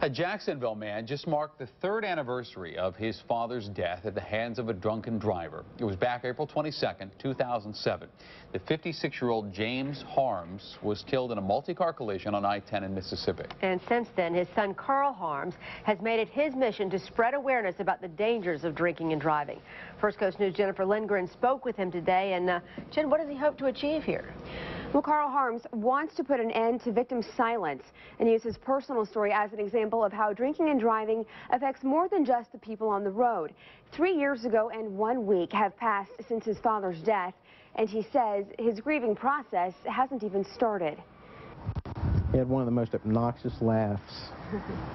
A Jacksonville man just marked the third anniversary of his father's death at the hands of a drunken driver. It was back April 22nd, 2007. The 56-year-old James Harms was killed in a multi-car collision on I-10 in Mississippi. And since then, his son Carl Harms has made it his mission to spread awareness about the dangers of drinking and driving. First Coast News' Jennifer Lindgren spoke with him today. And Jen, what does he hope to achieve here? Well, Carl Harms wants to put an end to victim silence and use his personal story as an example of how drinking and driving affects more than just the people on the road. 3 years ago and 1 week have passed since his father's death, and he says his grieving process hasn't even started. He had one of the most obnoxious laughs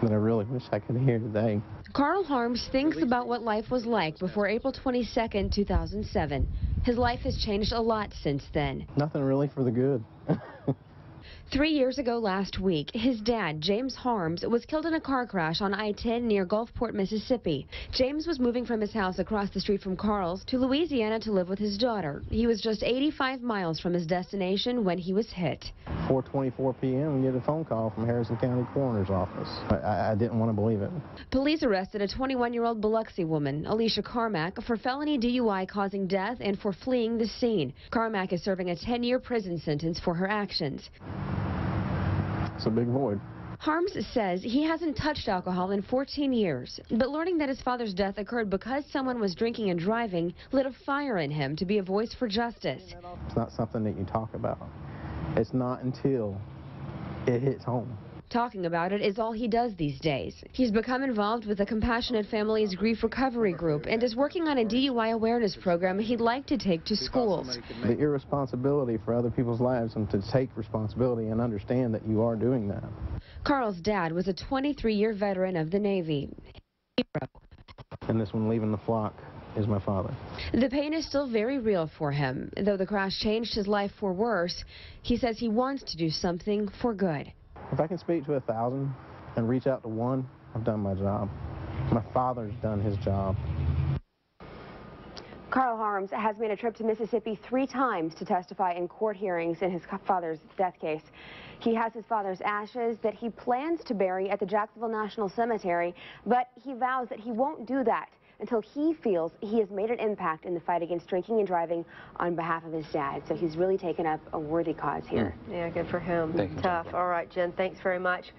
that I really wish I could hear today. Carl Harms thinks about what life was like before April 22nd, 2007. His life has changed a lot since then. Nothing really for the good. 3 years ago last week, his dad, James Harms, was killed in a car crash on I-10 near Gulfport, Mississippi. James was moving from his house across the street from Carl's to Louisiana to live with his daughter. He was just 85 miles from his destination when he was hit. 4:24 p.m. we get a phone call from Harrison County Coroner's Office. I didn't want to believe it. Police arrested a 21-year-old Biloxi woman, Alicia Carmack, for felony DUI causing death and for fleeing the scene. Carmack is serving a 10-year prison sentence for her actions. It's a big void. Harms says he hasn't touched alcohol in 14 years, but learning that his father's death occurred because someone was drinking and driving lit a fire in him to be a voice for justice. It's not something that you talk about. It's not until it hits home. Talking about it is all he does these days. He's become involved with the Compassionate Families Grief Recovery Group and is working on a DUI awareness program he'd like to take to schools. The irresponsibility for other people's lives and to take responsibility and understand that you are doing that. Carl's dad was a 23-year veteran of the Navy. Hero. And this one leaving the flock is my father. The pain is still very real for him. Though the crash changed his life for worse, he says he wants to do something for good. If I can speak to 1,000 and reach out to one, I've done my job. My father's done his job. Carl Harms has made a trip to Mississippi 3 times to testify in court hearings in his father's death case. He has his father's ashes that he plans to bury at the Jacksonville National Cemetery, but he vows that he won't do that until he feels he has made an impact in the fight against drinking and driving on behalf of his dad. So he's really taken up a worthy cause here. Yeah, good for him. Thank you. Tough. All right, Jen, thanks very much.